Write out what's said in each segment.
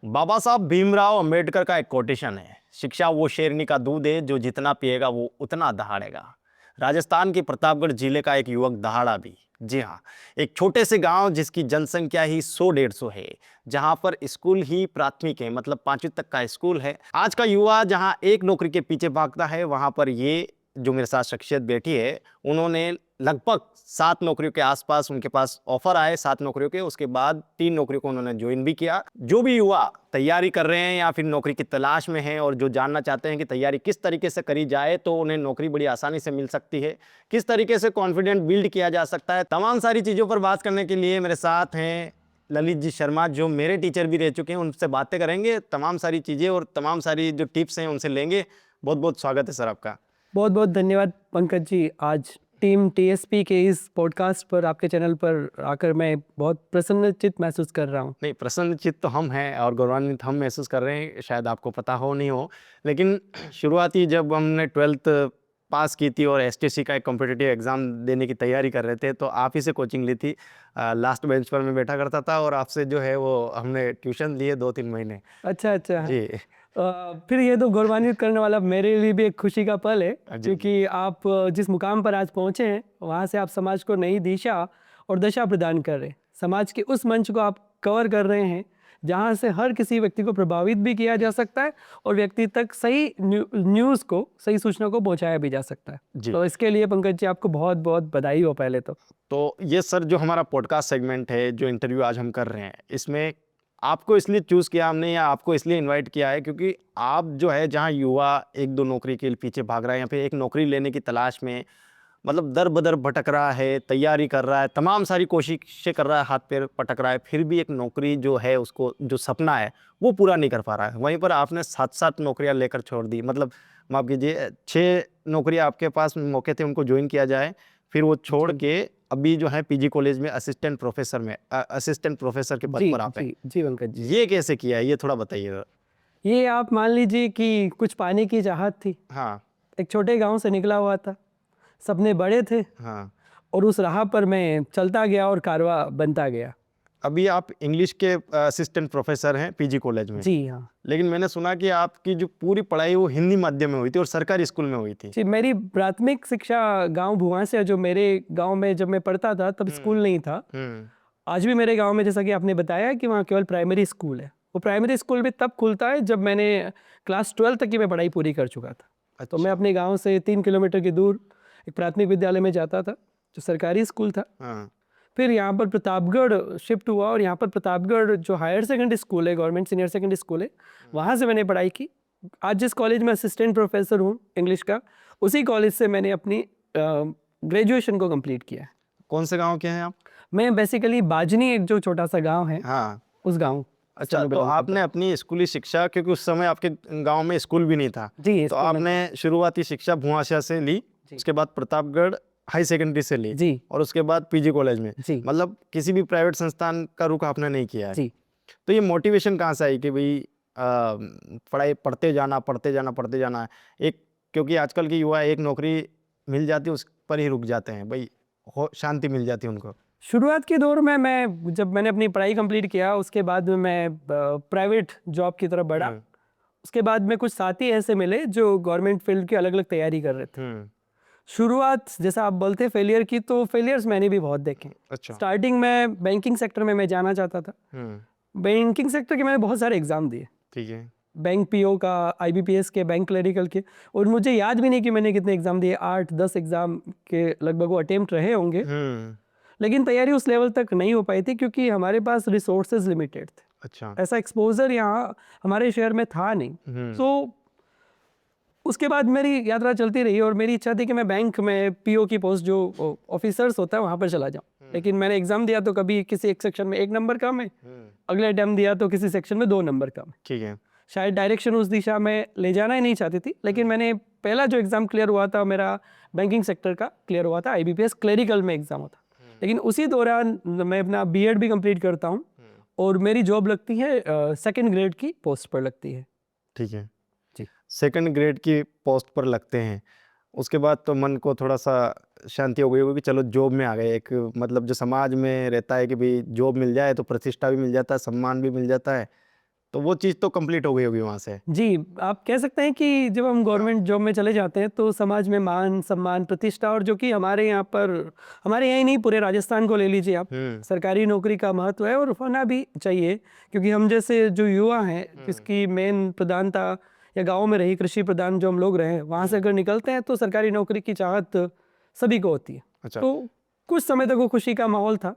बाबा साहब भीमराव अंबेडकर का एक कोटेशन है, शिक्षा वो शेरनी का दूध है जो जितना पिएगा वो उतना दहाड़ेगा। राजस्थान के प्रतापगढ़ जिले का एक युवक दहाड़ा भी। जी हाँ, एक छोटे से गांव जिसकी जनसंख्या ही 100-150 है, जहां पर स्कूल ही प्राथमिक है, मतलब 5वीं तक का स्कूल है। आज का युवा जहां एक नौकरी के पीछे भागता है, वहां पर ये जो मेरे साथ शख्सियत बैठी है, उन्होंने लगभग 7 नौकरियों के आसपास उनके पास ऑफर आए, 7 नौकरियों के। उसके बाद 3 नौकरियों को उन्होंने ज्वाइन भी किया। जो भी युवा तैयारी कर रहे हैं या फिर नौकरी की तलाश में हैं और जो जानना चाहते हैं कि तैयारी किस तरीके से करी जाए तो उन्हें नौकरी बड़ी आसानी से मिल सकती है, किस तरीके से कॉन्फिडेंट बिल्ड किया जा सकता है, तमाम सारी चीज़ों पर बात करने के लिए मेरे साथ हैं ललित जी शर्मा, जो मेरे टीचर भी रह चुके हैं। उनसे बातें करेंगे, तमाम सारी चीज़ें और तमाम सारी जो टिप्स हैं उनसे लेंगे। बहुत बहुत स्वागत है सर आपका। बहुत बहुत धन्यवाद पंकज जी। आज टीम टीएसपी के इस पॉडकास्ट पर, आपके चैनल पर आकर मैं बहुत प्रसन्नचित महसूस कर रहा हूँ। नहीं, प्रसन्नचित्त तो हम हैं और गौरवान्वित हम महसूस कर रहे हैं, शायद आपको पता हो नहीं हो, लेकिन शुरुआती जब हमने 12th पास की थी और एसटीसी का एक कॉम्पिटिटिव एग्ज़ाम देने की तैयारी कर रहे थे, तो आप ही से कोचिंग ली थी। लास्ट बेंच पर मैं बैठा करता था और आपसे जो है वो हमने ट्यूशन लिए 2-3 महीने। अच्छा अच्छा। जी। फिर ये तो गौरवान्वित करने वाला मेरे लिए भी एक खुशी का पल है, जी, क्योंकि आप जिस मुकाम पर आज पहुँचे हैं वहाँ से आप समाज को नई दिशा और दशा प्रदान कर रहे हैं। समाज के उस मंच को आप कवर कर रहे हैं जहाँ से हर किसी व्यक्ति को प्रभावित भी किया जा सकता है और व्यक्ति तक सही न्यूज़ को, सही सूचना को पहुँचाया भी जा सकता है। जी। तो इसके लिए पंकज जी आपको बहुत बहुत बधाई हो पहले तो ये सर जो हमारा पॉडकास्ट सेगमेंट है, जो इंटरव्यू आज हम कर रहे हैं, इसमें आपको इसलिए चूज़ किया हमने या आपको इसलिए इनवाइट किया है क्योंकि आप जो है जहाँ युवा 1-2 नौकरी के पीछे भाग रहा है या फिर एक नौकरी लेने की तलाश में मतलब दर-बदर भटक रहा है, तैयारी कर रहा है, तमाम सारी कोशिशें कर रहा है, हाथ-पैर पटक रहा है, फिर भी एक नौकरी जो है उसको जो सपना है, वो पूरा नहीं कर पा रहा है। वहीं पर आपने 7-7 नौकरियाँ लेकर छोड़ दी, मतलब माफ़ कीजिए 6 नौकरियाँ आपके पास मौके थे उनको जॉइन किया जाए, फिर वो छोड़ तो। के अभी जो है पीजी कॉलेज में असिस्टेंट प्रोफ़ेसर के पद जी पर आप हैं। जी जी पंकज जी। ये कैसे किया है? ये थोड़ा बताइए ज़रा। ये आप मान लीजिए कि कुछ पाने की चाहत थी। हाँ, एक छोटे गांव से निकला हुआ था, सपने बड़े थे हाँ। और उस राह पर मैं चलता गया और कारवां बनता गया। अभी आप इंग्लिश के असिस्टेंट प्रोफ़ेसर हैं पीजी कॉलेज में। जी हाँ। लेकिन मैंने सुना कि आपकी जो पूरी पढ़ाई वो हिंदी माध्यम में हुई थी और सरकारी स्कूल में हुई थी। जी, मेरी प्राथमिक शिक्षा गांव भुआ से, जो मेरे गांव में जब मैं पढ़ता था तब स्कूल नहीं था। हुँ। आज भी मेरे गांव में, जैसा कि आपने बताया, कि वहाँ केवल प्राइमरी स्कूल है। वो प्राइमरी स्कूल भी तब खुलता है जब मैंने क्लास 12 तक की मैं पढ़ाई पूरी कर चुका था। तो मैं अच्छा। अपने गांव से 3 किलोमीटर की दूर एक प्राथमिक विद्यालय में जाता था, जो सरकारी स्कूल था। हाँ। फिर यहाँ पर प्रतापगढ़ शिफ्ट हुआ और यहाँ पर प्रतापगढ़ जो हायर सेकेंडरी स्कूल है, गवर्नमेंट सीनियर सेकेंडरी स्कूल है, वहाँ से मैंने पढ़ाई की। आज जिस कॉलेज में असिस्टेंट प्रोफेसर हूँ इंग्लिश का, उसी कॉलेज से मैंने अपनी ग्रेजुएशन को कंप्लीट किया है। कौन से गाँव के हैं आप? मैं बेसिकली बाजनी, एक जो छोटा सा गांव है, हाँ। उस गांव से अच्छा, मैं तो बिलोंग करता आपने अपनी स्कूली शिक्षा, क्योंकि उस समय आपके गाँव में स्कूल भी नहीं था, हूँ। जी, तो स्कूल में आपने शुरुआती शिक्षा भुआसिया से ली, जी उसके बाद प्रतापगढ़ हाई सेकेंडरी से ली जी और उसके बाद पीजी कॉलेज में। जी मतलब किसी भी प्राइवेट संस्थान का रुख आपने नहीं किया है। जी। तो ये मोटिवेशन कहाँ से आई कि भई पढ़ाई पढ़ते जाना, पढ़ते जाना, पढ़ते जाना। एक क्योंकि आजकल के युवा एक नौकरी मिल जाती है उस पर ही रुक जाते हैं, भई हो शांति मिल जाती है उनको। शुरुआत के दौर में मैं, जब मैंने अपनी पढ़ाई कंप्लीट किया, उसके बाद में मैं प्राइवेट जॉब की तरफ बढ़ा। हुँ, उसके बाद में कुछ साथी ऐसे मिले जो गवर्नमेंट फील्ड की अलग अलग तैयारी कर रहे थे। हुँ। शुरुआत, जैसा आप बोलते हैं फेलियर की, तो फेलियर्स मैंने भी बहुत देखे। अच्छा। स्टार्टिंग में बैंकिंग सेक्टर में मैं जाना चाहता था। हुँ, बैंकिंग सेक्टर के मैंने बहुत सारे एग्जाम दिए, ठीक है। बैंक पीओ का, आईबीपीएस के, बैंक क्लरिकल के, और मुझे याद भी नहीं कि मैंने कितने एग्जाम दिए। 8-10 एग्जाम के लगभग वो अटेम्प्ट रहे होंगे। हुँ, लेकिन तैयारी उस लेवल तक नहीं हो पाई थी क्योंकि हमारे पास रिसोर्सेज लिमिटेड थे। अच्छा। ऐसा एक्सपोजर यहाँ हमारे शहर में था नहीं। हुँ, तो उसके बाद मेरी यात्रा चलती रही और मेरी इच्छा थी कि मैं बैंक में पीओ की पोस्ट, जो ऑफिसर्स होता है, वहाँ पर चला जाऊँ। लेकिन मैंने एग्जाम दिया तो कभी किसी एक सेक्शन में 1 नंबर कम है, हुँ, अगले अटेम्प्ट दिया तो किसी सेक्शन में 2 नंबर कम है। ठीक है। शायद डायरेक्शन उस दिशा में ले जाना ही नहीं चाहती थी। लेकिन मैंने पहला जो एग्ज़ाम क्लियर हुआ था मेरा, बैंकिंग सेक्टर का क्लियर हुआ था, आईबीपीएस क्लरिकल में एग्ज़ाम होता। लेकिन उसी दौरान मैं अपना बीएड भी कंप्लीट करता हूँ और मेरी जॉब लगती है सेकंड ग्रेड की पोस्ट पर लगती है। ठीक है। जी सेकंड ग्रेड की पोस्ट पर लगते हैं। उसके बाद तो मन को थोड़ा-सा शांति हो गई होगी कि चलो जॉब में आ गए। एक मतलब जो समाज में रहता है कि भई जॉब मिल जाए तो प्रतिष्ठा भी मिल जाता है, सम्मान भी मिल जाता है। तो वो चीज़ तो कंप्लीट हो गई होगी वहाँ से। जी, आप कह सकते हैं कि जब हम गवर्नमेंट जॉब में चले जाते हैं तो समाज में मान सम्मान प्रतिष्ठा, और जो कि हमारे यहाँ पर, हमारे यहाँ ही नहीं पूरे राजस्थान को ले लीजिए आप, सरकारी नौकरी का महत्व है और होना भी चाहिए, क्योंकि हम जैसे जो युवा हैं जिसकी मेन प्रधानता या गाँव में रही कृषि प्रधान जो हम लोग रहे हैं, वहाँ से अगर निकलते हैं तो सरकारी नौकरी की चाहत सभी को होती है। अच्छा। तो कुछ समय तक वो खुशी का माहौल था,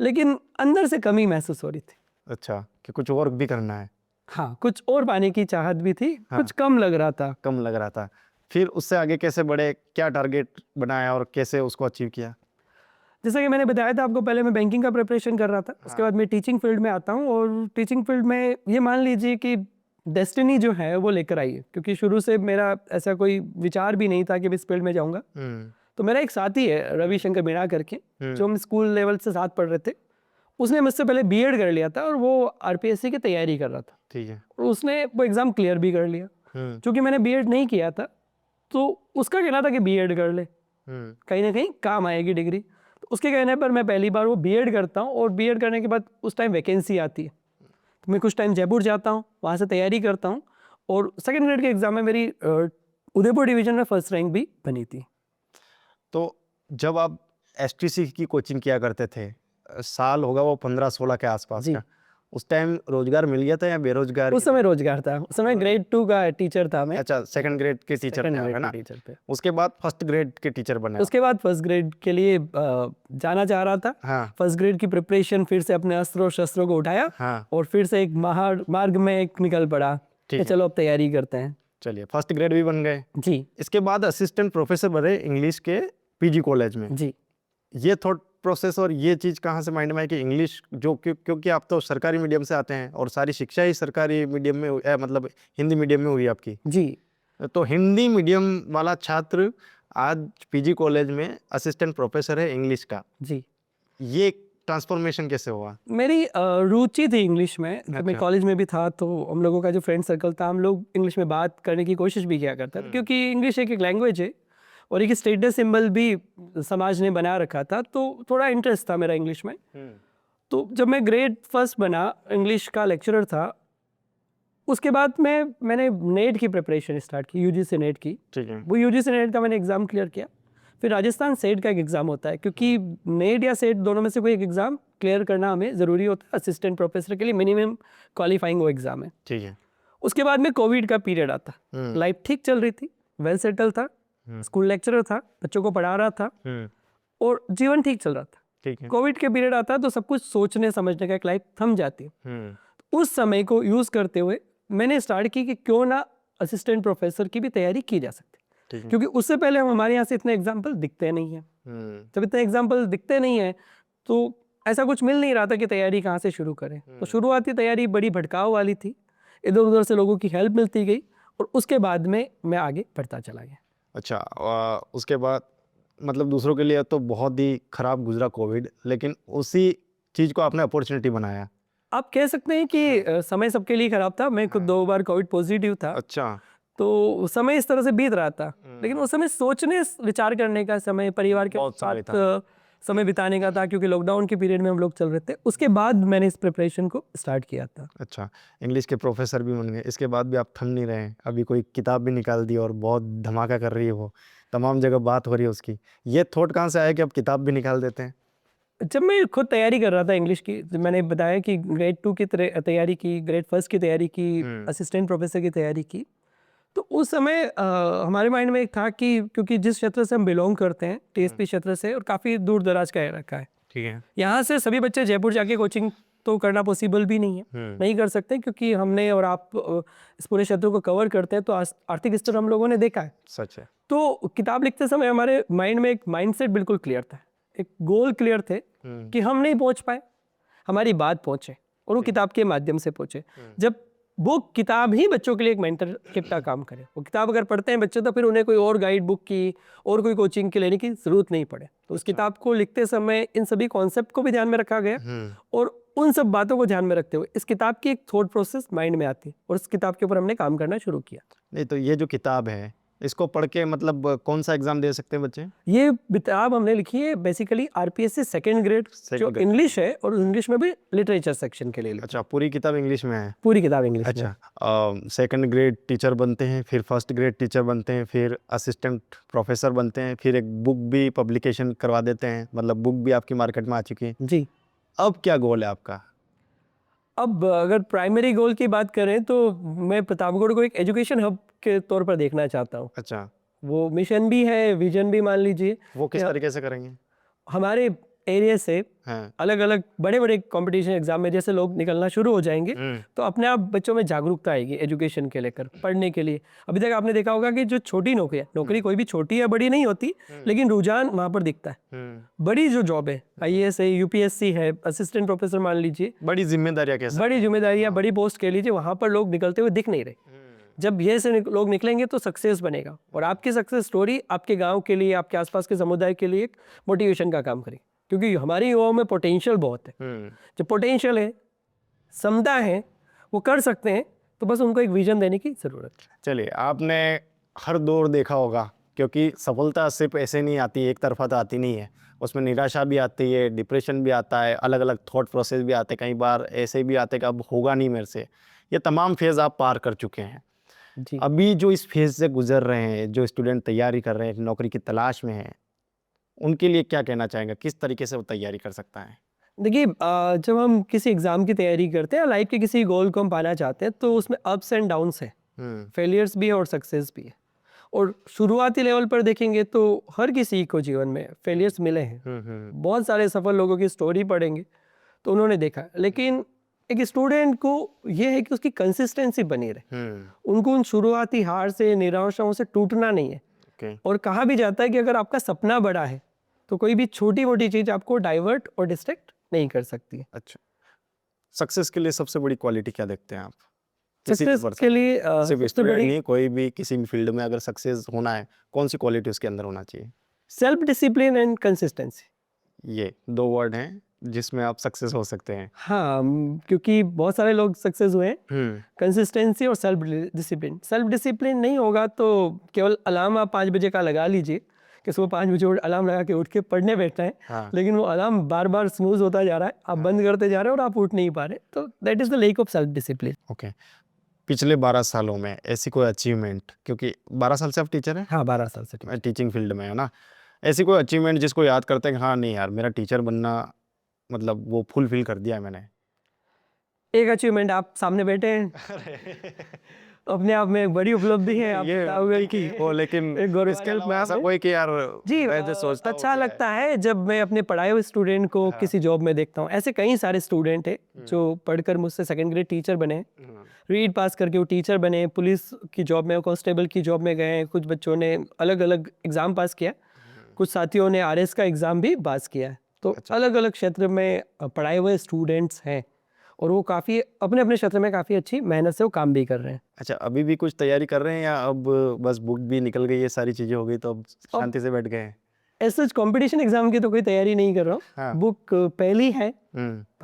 लेकिन अंदर से कमी महसूस हो रही थी। अच्छा, कि कुछ और भी करना है। हाँ, कुछ और पाने की चाहत भी थी, हाँ। कुछ कम लग रहा था। कम लग रहा था। फिर उससे आगे कैसे बढ़े, क्या टारगेट बनाया और कैसे उसको अचीव किया? जैसा कि मैंने बताया था आपको, पहले मैं बैंकिंग का प्रिपरेशन कर रहा था, उसके बाद मैं टीचिंग फील्ड में आता हूँ, और टीचिंग फील्ड में ये मान लीजिए कि डेस्टिनी जो है वो लेकर आई है, क्योंकि शुरू से मेरा ऐसा कोई विचार भी नहीं था कि मैं इस फील्ड में जाऊँगा। तो मेरा एक साथी है रविशंकर मीणा करके, जो हम स्कूल लेवल से साथ पढ़ रहे थे, उसने मुझसे पहले बीएड कर लिया था और वो आरपीएससी की तैयारी कर रहा था। ठीक है। और उसने वो एग्ज़ाम क्लियर भी कर लिया। क्योंकि मैंने बीएड नहीं किया था, तो उसका कहना था कि बीएड कर ले, कहीं ना कहीं काम आएगी डिग्री। तो उसके कहने पर मैं पहली बार वो बीएड करता हूँ, और बीएड करने के बाद उस टाइम वैकेंसी आती है, तो मैं कुछ टाइम जयपुर जाता हूँ, वहाँ से तैयारी करता हूँ, और सेकेंड ग्रेड के एग्ज़ाम में मेरी उदयपुर डिवीज़न में फर्स्ट रैंक भी बनी थी। तो जब आप एसटीसी की कोचिंग किया करते थे, साल होगा वो 15-16 के आसपास जी। का, उस टाइम रोजगार मिल गया था या बेरोजगार? उस समय रोजगार था, उस समय ग्रेड 2 का टीचर था मैं। अच्छा, सेकंड ग्रेड के टीचर सेकंड थे आप, ग्रेड है के ना? टीचर पे। उसके बाद फर्स्ट ग्रेड के टीचर बने आप। उसके बाद फर्स्ट ग्रेड के लिए जाना चाह रहा था। हाँ। फर्स्ट ग्रेड की प्रिपरेशन, फिर से अपने अस्त्रों शस्त्रों को उठाया, हाँ। और फिर से एक मार्ग में एक निकल पड़ा ठीक कि है। चलो अब तैयारी करते हैं। चलिए, फर्स्ट ग्रेड भी बन गए। जी इसके बाद असिस्टेंट प्रोफेसर बने इंग्लिश के पीजी कॉलेज में। जी। ये थॉट प्रोसेस और ये चीज़ कहाँ से माइंड में आई कि इंग्लिश जो, क्योंकि आप तो सरकारी मीडियम से आते हैं और सारी शिक्षा ही सरकारी मीडियम में मतलब हिंदी मीडियम में हुई आपकी, जी तो हिंदी मीडियम वाला छात्र आज पीजी कॉलेज में असिस्टेंट प्रोफेसर है इंग्लिश का, जी। ये ट्रांसफॉर्मेशन कैसे हुआ? मेरी रुचि थी इंग्लिश में, जब मैं अच्छा। कॉलेज में भी था तो हम लोगों का जो फ्रेंड सर्कल था, हम लोग इंग्लिश में बात करने की कोशिश भी किया करते थे, क्योंकि इंग्लिश एक लैंग्वेज है और एक स्टेटस सिंबल भी समाज ने बना रखा था, तो थोड़ा इंटरेस्ट था मेरा इंग्लिश में। तो जब मैं ग्रेड फर्स्ट बना, इंग्लिश का लेक्चरर था, उसके बाद मैंने नेट की प्रिपरेशन स्टार्ट की, यूजीसी नेट की। ठीक है। वो यूजीसी नेट का मैंने एग्ज़ाम क्लियर किया। फिर राजस्थान सेट का एक एग्ज़ाम होता है, क्योंकि नेट या सेट दोनों में से कोई एक एग्ज़ाम क्लियर करना हमें ज़रूरी होता है असिस्टेंट प्रोफेसर के लिए, मिनिमम क्वालिफाइंग वो एग्ज़ाम है। ठीक है। उसके बाद में कोविड का पीरियड आता, लाइफ ठीक चल रही थी, वेल सेटल था, स्कूल लेक्चरर था, बच्चों को पढ़ा रहा था, और जीवन ठीक चल रहा था। ठीक है। कोविड के पीरियड आता तो सब कुछ सोचने समझने का एक लाइफ थम जाती है। उस समय को यूज़ करते हुए मैंने स्टार्ट की कि क्यों ना असिस्टेंट प्रोफेसर की भी तैयारी की जा सकती है, क्योंकि उससे पहले हमारे यहाँ से इतने एग्जाम्पल दिखते नहीं हैं। जब इतने एग्जाम्पल दिखते नहीं हैं तो ऐसा कुछ मिल नहीं रहा था कि तैयारी कहाँ से शुरू करें। तो शुरुआती तैयारी बड़ी भटकाव वाली थी, इधर उधर से लोगों की हेल्प मिलती गई, और उसके बाद में मैं आगे बढ़ता चला गया। अच्छा, उसके बाद मतलब दूसरों के लिए तो बहुत ही खराब गुजरा कोविड, लेकिन उसी चीज़ को आपने अपॉर्चुनिटी बनाया। आप कह सकते हैं कि समय सबके लिए खराब था। मैं खुद 2 बार कोविड पॉजिटिव था। अच्छा। तो समय इस तरह से बीत रहा था, लेकिन उस समय सोचने विचार करने का समय, परिवार के बहुत सारे साथ समय बिताने का था, क्योंकि लॉकडाउन के पीरियड में हम लोग चल रहे थे। उसके बाद मैंने इस प्रिपरेशन को स्टार्ट किया था। अच्छा, इंग्लिश के प्रोफेसर भी बन गए, इसके बाद भी आप थम नहीं रहे हैं, अभी कोई किताब भी निकाल दी और बहुत धमाका कर रही है, वो तमाम जगह बात हो रही है उसकी। ये थॉट कहाँ से आया कि आप किताब भी निकाल देते हैं? जब मैं खुद तैयारी कर रहा था इंग्लिश की, जब मैंने बताया कि ग्रेड 2 की तैयारी की, ग्रेड फर्स्ट की तैयारी की, असिस्टेंट प्रोफेसर की तैयारी की, तो उस समय हमारे माइंड में एक था कि क्योंकि जिस क्षेत्र से हम बिलोंग करते हैं, टीएसपी क्षेत्र से, और काफ़ी दूर दराज का रखा है, ठीक है। यहाँ से सभी बच्चे जयपुर जाके कोचिंग तो करना पॉसिबल भी नहीं है, नहीं कर सकते, क्योंकि हमने और आप इस पूरे क्षेत्र को कवर करते हैं, तो आर्थिक स्तर हम लोगों ने देखा है। सच है। तो किताब लिखते समय हमारे माइंड में एक माइंडसेट बिल्कुल क्लियर था, एक गोल क्लियर थे कि हम नहीं पहुंच पाए, हमारी बात पहुंचे, और वो किताब के माध्यम से पहुंचे। जब वो किताब ही बच्चों के लिए एक मेंटरशिप का काम करे, वो किताब अगर पढ़ते हैं बच्चे, तो फिर उन्हें कोई और गाइड बुक की और कोई कोचिंग की लेने की जरूरत नहीं पड़े। तो उस किताब को लिखते समय इन सभी कॉन्सेप्ट को भी ध्यान में रखा गया, और उन सब बातों को ध्यान में रखते हुए इस किताब की एक थॉट प्रोसेस माइंड में आती है, और इस किताब के ऊपर हमने काम करना शुरू किया। नहीं, तो ये जो किताब है इसको पढ़ के मतलब कौन सा एग्जाम दे सकते हैं बच्चे? ये किताब हमने लिखी है बेसिकली आरपीएससी सेकंड ग्रेड जो grade। इंग्लिश है, और इंग्लिश में भी लिटरेचर सेक्शन के लिए लिखी। अच्छा, पूरी किताब इंग्लिश में है? पूरी किताब इंग्लिश में। अच्छा, सेकंड ग्रेड टीचर बनते हैं, फिर फर्स्ट ग्रेड टीचर बनते हैं, फिर असिस्टेंट प्रोफेसर बनते हैं, फिर एक बुक भी पब्लिकेशन करवा देते हैं, मतलब बुक भी आपकी मार्केट में आ चुकी है। जी। अब क्या गोल है आपका? अब अगर प्राइमरी गोल की बात करें तो मैं प्रतापगढ़ को एक एजुकेशन हब के तौर पर देखना चाहता हूँ। अच्छा, वो मिशन भी है, विजन भी मान लीजिए। वो किस या- तरीके से करेंगे? हमारे एरिया से हाँ। अलग अलग बड़े बड़े कंपटीशन एग्जाम में जैसे लोग निकलना शुरू हो जाएंगे तो अपने आप बच्चों में जागरूकता आएगी एजुकेशन के लेकर, पढ़ने के लिए। अभी तक आपने देखा होगा कि जो छोटी नौकरी कोई भी छोटी या बड़ी नहीं होती, लेकिन रुझान वहां पर दिखता है। बड़ी जो जॉब है, आईएएस है, यूपीएससी है, असिस्टेंट प्रोफेसर मान लीजिए, बड़ी जिम्मेदारियां कैसे? बड़ी जिम्मेदारियां, बड़ी पोस्ट कह लीजिए, वहां पर लोग निकलते हुए दिख नहीं रहे। जब ये से लोग निकलेंगे तो सक्सेस बनेगा, और आपकी सक्सेस स्टोरी आपके गांव के लिए, आपके आसपास के समुदाय के लिए एक मोटिवेशन का काम करेगी। क्योंकि हमारे युवाओं में पोटेंशियल बहुत है। जो पोटेंशियल है, क्षमता है, वो कर सकते हैं, तो बस उनको एक विजन देने की ज़रूरत है। चलिए, आपने हर दौर देखा होगा, क्योंकि सफलता सिर्फ ऐसे नहीं आती, एक तरफा तो आती नहीं है। उसमें निराशा भी आती है, डिप्रेशन भी आता है, अलग अलग थॉट प्रोसेस भी आते हैं, कई बार ऐसे भी आते हैं कि अब होगा नहीं मेरे से। ये तमाम फेज़ आप पार कर चुके हैं। जी। अभी जो इस फेज़ से गुजर रहे हैं, जो स्टूडेंट तैयारी कर रहे हैं, नौकरी की तलाश में हैं, उनके लिए क्या कहना चाहेंगे? किस तरीके से वो तैयारी कर सकता है? देखिए, जब हम किसी एग्ज़ाम की तैयारी करते हैं, लाइफ के किसी गोल को हम पाना चाहते हैं, तो उसमें अप्स एंड डाउन्स हैं, फेलियर्स भी है और सक्सेस भी है। और शुरुआती लेवल पर देखेंगे तो हर किसी को जीवन में फेलियर्स मिले हैं। बहुत सारे सफल लोगों की स्टोरी पढ़ेंगे तो उन्होंने देखा, लेकिन एक स्टूडेंट को ये है कि उसकी कंसिस्टेंसी बनी रहे। उनको उन शुरुआती हार से, निराशाओं से टूटना नहीं है। और कहा भी जाता है कि अगर आपका सपना बड़ा है तो कोई भी छोटी मोटी चीज़ आपको डाइवर्ट और डिस्ट्रैक्ट नहीं कर सकती है। अच्छा, सक्सेस के लिए सबसे बड़ी क्वालिटी क्या देखते हैं आप? किसी भी सक्सेस पर्सन के लिए सिर्फ सबसे स्टूडेंट बड़ी नहीं, कोई भी किसी भी फील्ड में अगर सक्सेस होना है, कौन सी क्वालिटी उसके अंदर होना चाहिए? Self discipline and consistency. ये 2 वर्ड हैं जिसमें आप सक्सेस हो सकते हैं। हाँ, क्योंकि बहुत सारे लोग सक्सेस हुए हैं। कंसिस्टेंसी और सेल्फ डिसिप्लिन। सेल्फ डिसिप्लिन नहीं होगा तो केवल अलार्म आप 5 बजे का लगा लीजिए कि सुबह 5 बजे अलार्म लगा के उठ के पढ़ने बैठना है। हाँ। लेकिन वो अलार्म बार बार स्नूज होता जा रहा है, आप बंद करते जा रहे हैं और आप उठ नहीं पा रहे, तो that is the lake of self discipline. Okay, पिछले 12 सालों में ऐसी कोई अचीवमेंट, क्योंकि 12 साल से आप टीचर हैं? हाँ, 12 साल से। टीचिंग फील्ड में है ना, ऐसी कोई अचीवमेंट जिसको याद करते हैं कि हाँ नहीं यार, मेरा टीचर बनना मतलब वो फुलफिल कर दिया है मैंने? एक अचीवमेंट आप सामने बैठे हैं, अपने आप में एक बड़ी उपलब्धि है। आप बताओगे कि वो, लेकिन एक गौरव इसके वाली अलावा बात ऐसा है। कोई कि यार जी, मैं तो सोचता हूँ अच्छा कि लगता है जब मैं अपने पढ़ाए हुए स्टूडेंट को किसी जॉब में देखता हूँ। ऐसे कई सारे स्टूडेंट हैं जो पढ़कर मुझसे सेकंड ग्रेड टीचर बने, रीड पास करके वो टीचर बने, पुलिस की जॉब में, कांस्टेबल की जॉब में गए। कुछ बच्चों ने अलग अलग एग्ज़ाम पास किया, कुछ साथियों ने आरएस का एग्ज़ाम भी पास किया है। तो अलग अलग क्षेत्र में पढ़ाए हुए स्टूडेंट्स हैं और वो काफ़ी अपने अपने क्षेत्र में काफ़ी अच्छी मेहनत से वो काम भी कर रहे हैं। अच्छा, अभी भी कुछ तैयारी कर रहे हैं या अब बस बुक भी निकल गई, ये सारी चीजें हो गई तो अब शांति से बैठ गए हैं? ऐसा कंपटीशन एग्जाम की तो कोई तैयारी नहीं कर रहा हूँ। हाँ। बुक पहली है,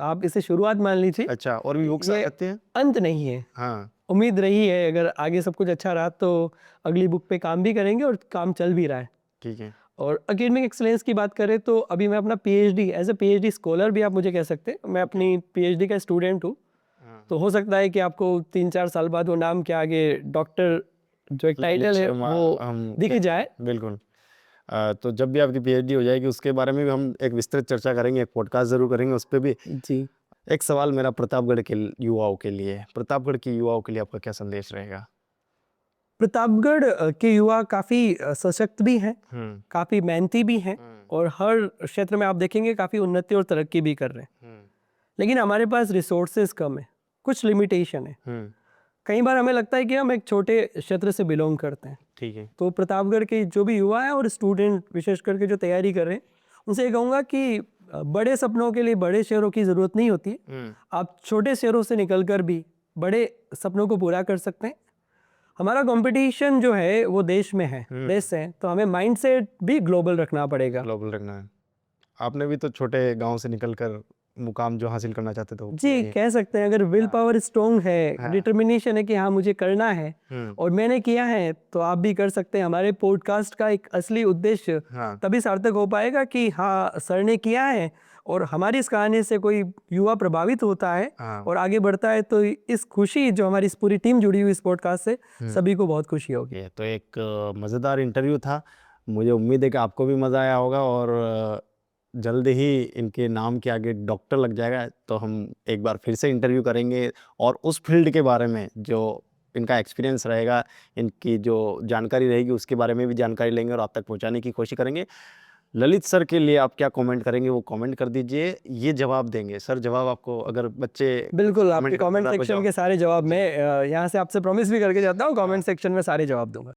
आप इसे शुरुआत मान लीजिए। अच्छा, और भी बुक्स आ ये सकती हैं? अंत नहीं है। हाँ, उम्मीद रही है अगर आगे सब कुछ अच्छा रहा तो अगली बुक पे काम भी करेंगे और काम चल भी रहा है। ठीक है। और एकेडमिक एक्सलेंस की बात करें तो अभी मैं अपना PhD, as a PhD scholar भी आप मुझे कह सकते हैं। मैं अपनी पीएचडी का स्टूडेंट हूँ। तो हो सकता है कि आपको 3-4 साल बाद वो नाम के आगे डॉक्टर जो एक टाइटल है वो दिख जाए। बिल्कुल। तो जब भी आपकी पीएचडी हो जाएगी उसके बारे में भी हम एक विस्तृत चर्चा करेंगे, एक पॉडकास्ट जरूर करेंगे उस पर भी। जी। एक सवाल मेरा प्रतापगढ़ के युवाओं के लिए, प्रतापगढ़ की युवाओं के लिए आपका क्या संदेश रहेगा? प्रतापगढ़ के युवा काफ़ी सशक्त भी हैं, काफ़ी मेहनती भी हैं और हर क्षेत्र में आप देखेंगे काफ़ी उन्नति और तरक्की भी कर रहे हैं। लेकिन हमारे पास रिसोर्सेज कम है, कुछ लिमिटेशन है। कई बार हमें लगता है कि हम एक छोटे क्षेत्र से बिलोंग करते हैं। ठीक है। तो प्रतापगढ़ के जो भी युवा है और स्टूडेंट विशेष करके जो तैयारी कर रहे हैं, उनसे ये कहूँगा कि बड़े सपनों के लिए बड़े शहरों की ज़रूरत नहीं होती। आप छोटे शहरों से निकलकर भी बड़े सपनों को पूरा कर सकते हैं। हमारा कंपटीशन जो है वो देश में है, देश से है, तो हमें माइंडसेट भी ग्लोबल रखना पड़ेगा। ग्लोबल रखना है। आपने भी तो छोटे गांव से निकलकर मुकाम जो हासिल करना चाहते थे वो जी किया? कह सकते हैं, अगर विल पावर स्ट्रोंग है, हाँ। डिटर्मिनेशन है कि हाँ मुझे करना है हम्म, और मैंने किया है, तो आप भी कर सकते हैं। हमारे पॉडकास्ट का एक असली उद्देश्य हाँ तभी सार्थक हो पाएगा कि हाँ सर ने किया है और हमारी इस कहानी से कोई युवा प्रभावित होता है हाँ और आगे बढ़ता है, तो इस खुशी जो हमारी इस पूरी टीम जुड़ी हुई इस पॉडकास्ट से सभी को बहुत खुशी होगी। ये तो एक मज़ेदार इंटरव्यू था। मुझे उम्मीद है कि आपको भी मज़ा आया होगा और जल्द ही इनके नाम के आगे डॉक्टर लग जाएगा, तो हम एक बार फिर से इंटरव्यू करेंगे और उस फील्ड के बारे में जो इनका एक्सपीरियंस रहेगा, इनकी जो जानकारी रहेगी उसके बारे में भी जानकारी लेंगे और आप तक पहुंचाने की कोशिश करेंगे। ललित सर के लिए आप क्या कमेंट करेंगे वो कमेंट कर दीजिए, ये जवाब देंगे सर। जवाब आपको अगर बच्चे बिल्कुल, आपके कमेंट करते हैं कमेंट तो आपको सेक्शन जवाब के सारे जवाब जी मैं यहाँ से आपसे प्रॉमिस भी करके जाता हूँ, हाँ कमेंट सेक्शन में सारे जवाब दूंगा।